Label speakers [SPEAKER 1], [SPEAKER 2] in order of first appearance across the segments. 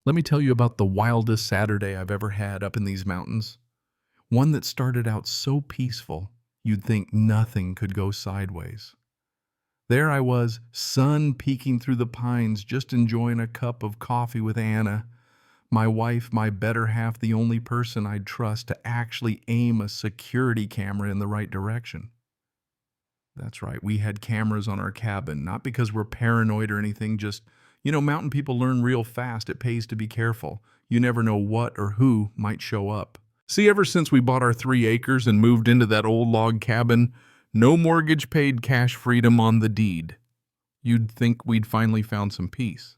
[SPEAKER 1] Let me tell you about the wildest Saturday I've ever had up in these mountains. One that started out so peaceful, you'd think nothing could go sideways. There I was, sun peeking through the pines, just enjoying a cup of coffee with Anna, my wife, my better half, the only person I'd trust to actually aim a security camera in the right direction. That's right, we had cameras on our cabin, not because we're paranoid or anything, just, mountain people learn real fast. It pays to be careful. You never know what or who might show up. See, ever since we bought our 3 acres and moved into that old log cabin, no mortgage paid, cash freedom on the deed. You'd think we'd finally found some peace.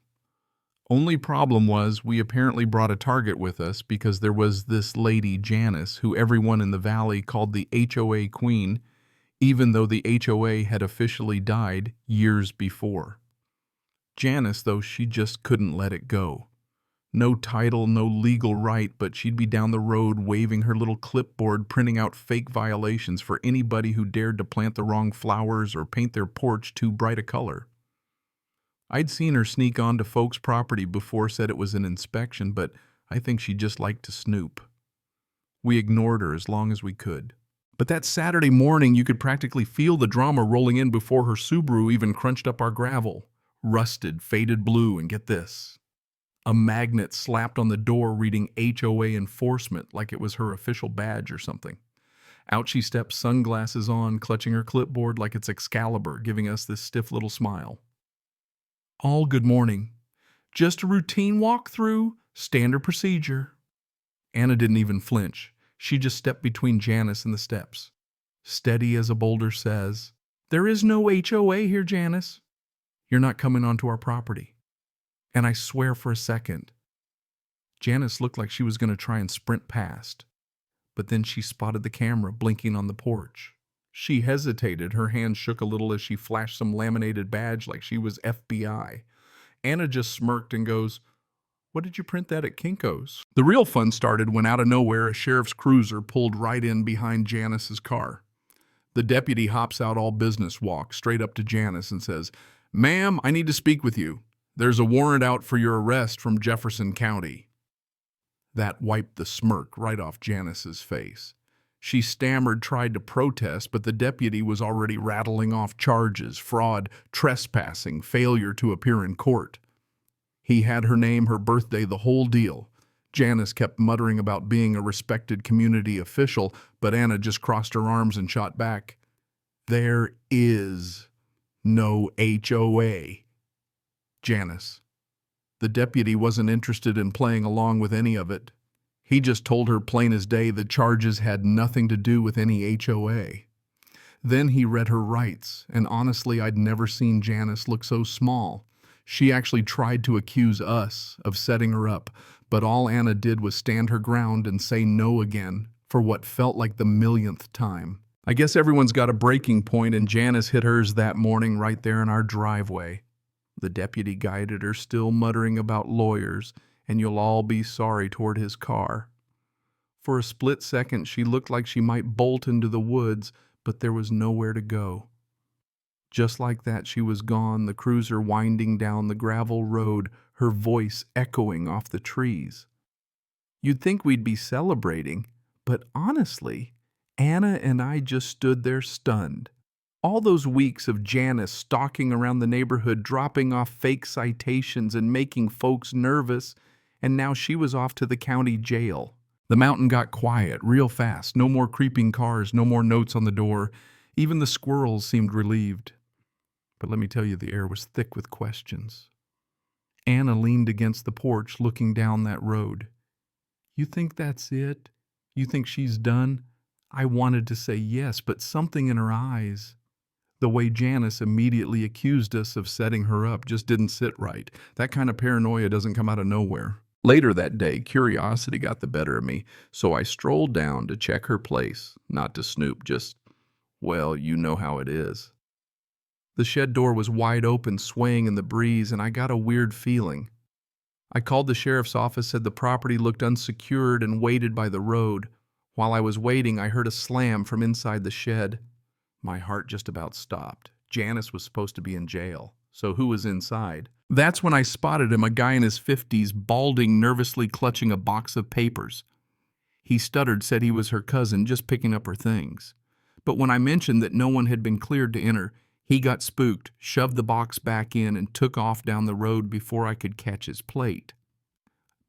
[SPEAKER 1] Only problem was we apparently brought a target with us because there was this lady, Janice, who everyone in the valley called the HOA queen, even though the HOA had officially died years before. Janice, though, she just couldn't let it go. No title, no legal right, but she'd be down the road waving her little clipboard, printing out fake violations for anybody who dared to plant the wrong flowers or paint their porch too bright a color. I'd seen her sneak onto folks' property before, said it was an inspection, but I think she just liked to snoop. We ignored her as long as we could. But that Saturday morning, you could practically feel the drama rolling in before her Subaru even crunched up our gravel. Rusted, faded blue, and get this. A magnet slapped on the door reading HOA enforcement like it was her official badge or something. Out she steps, sunglasses on, clutching her clipboard like it's Excalibur, giving us this stiff little smile. All good morning. Just a routine walkthrough, standard procedure. Anna didn't even flinch. She just stepped between Janice and the steps. Steady as a boulder says, "There is no HOA here, Janice. You're not coming onto our property." And I swear for a second, Janice looked like she was going to try and sprint past. But then she spotted the camera blinking on the porch. She hesitated. Her hand shook a little as she flashed some laminated badge like she was FBI. Anna just smirked and goes, "What did you print that at Kinko's?" The real fun started when out of nowhere a sheriff's cruiser pulled right in behind Janice's car. The deputy hops out all business walk straight up to Janice and says, "Ma'am, I need to speak with you. There's a warrant out for your arrest from Jefferson County." That wiped the smirk right off Janice's face. She stammered, tried to protest, but the deputy was already rattling off charges: fraud, trespassing, failure to appear in court. He had her name, her birthday, the whole deal. Janice kept muttering about being a respected community official, but Anna just crossed her arms and shot back, "There is no HOA. Janice." The deputy wasn't interested in playing along with any of it. He just told her plain as day the charges had nothing to do with any HOA. Then he read her rights, and honestly, I'd never seen Janice look so small. She actually tried to accuse us of setting her up, but all Anna did was stand her ground and say no again for what felt like the millionth time. I guess everyone's got a breaking point, and Janice hit hers that morning right there in our driveway. The deputy guided her, still muttering about lawyers, and "you'll all be sorry" toward his car. For a split second, she looked like she might bolt into the woods, but there was nowhere to go. Just like that, she was gone, the cruiser winding down the gravel road, her voice echoing off the trees. You'd think we'd be celebrating, but honestly, Anna and I just stood there stunned. All those weeks of Janice stalking around the neighborhood, dropping off fake citations and making folks nervous, and now she was off to the county jail. The mountain got quiet real fast. No more creeping cars, no more notes on the door. Even the squirrels seemed relieved. But let me tell you, the air was thick with questions. Anna leaned against the porch, looking down that road. "You think that's it? You think she's done?" I wanted to say yes, but something in her eyes, the way Janice immediately accused us of setting her up, just didn't sit right. That kind of paranoia doesn't come out of nowhere. Later that day, curiosity got the better of me, so I strolled down to check her place, not to snoop, just, well, you know how it is. The shed door was wide open, swaying in the breeze, and I got a weird feeling. I called the sheriff's office, said the property looked unsecured, and waited by the road. While I was waiting, I heard a slam from inside the shed. My heart just about stopped. Janice was supposed to be in jail. So who was inside? That's when I spotted him, a guy in his 50s, balding, nervously clutching a box of papers. He stuttered, said he was her cousin, just picking up her things. But when I mentioned that no one had been cleared to enter, he got spooked, shoved the box back in, and took off down the road before I could catch his plate.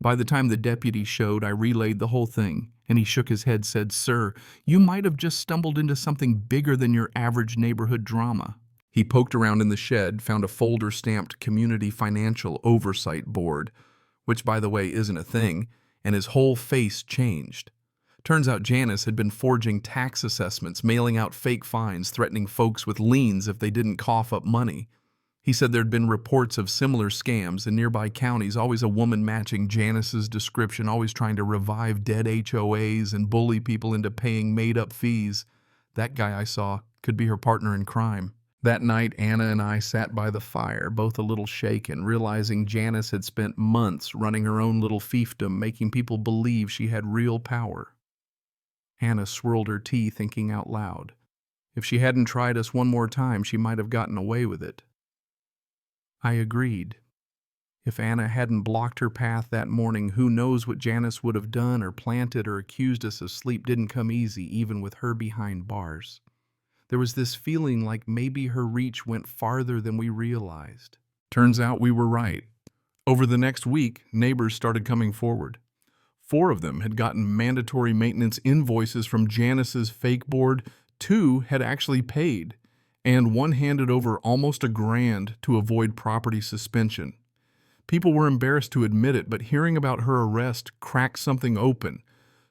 [SPEAKER 1] By the time the deputy showed, I relayed the whole thing, and he shook his head, said, "Sir, you might have just stumbled into something bigger than your average neighborhood drama." He poked around in the shed, found a folder stamped Community Financial Oversight Board, which, by the way, isn't a thing, and his whole face changed. Turns out Janice had been forging tax assessments, mailing out fake fines, threatening folks with liens if they didn't cough up money. He said there'd been reports of similar scams in nearby counties, always a woman matching Janice's description, always trying to revive dead HOAs and bully people into paying made-up fees. That guy I saw could be her partner in crime. That night, Anna and I sat by the fire, both a little shaken, realizing Janice had spent months running her own little fiefdom, making people believe she had real power. Anna swirled her tea, thinking out loud. If she hadn't tried us one more time, she might have gotten away with it. I agreed. If Anna hadn't blocked her path that morning, who knows what Janice would have done or planted or accused us of. Sleep didn't come easy, even with her behind bars. There was this feeling like maybe her reach went farther than we realized. Turns out we were right. Over the next week, neighbors started coming forward. 4 of them had gotten mandatory maintenance invoices from Janice's fake board, 2 had actually paid, and 1 handed over almost $1,000 to avoid property suspension. People were embarrassed to admit it, but hearing about her arrest cracked something open.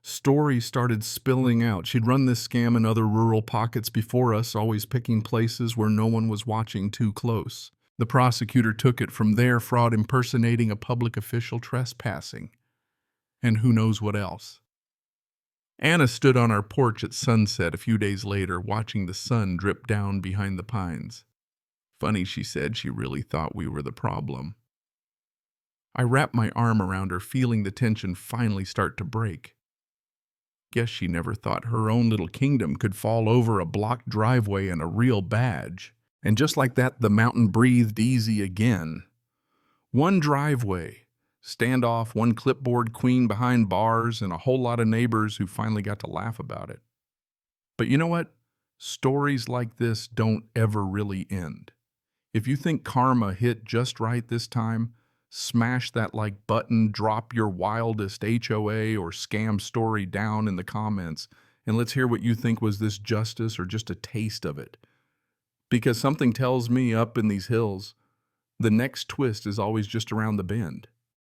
[SPEAKER 1] Stories started spilling out. She'd run this scam in other rural pockets before us, always picking places where no one was watching too close. The prosecutor took it from there, fraud impersonating a public official, trespassing, and who knows what else. Anna stood on our porch at sunset a few days later, watching the sun drip down behind the pines. Funny, she said, she really thought we were the problem. I wrapped my arm around her, feeling the tension finally start to break. Guess she never thought her own little kingdom could fall over a blocked driveway and a real badge. And just like that, the mountain breathed easy again. 1 driveway, standoff, 1 clipboard queen behind bars, and a whole lot of neighbors who finally got to laugh about it. But you know what? Stories like this don't ever really end. If you think karma hit just right this time, smash that like button, drop your wildest HOA or scam story down in the comments, and let's hear what you think. Was this justice or just a taste of it? Because something tells me up in these hills, the next twist is always just around the bend.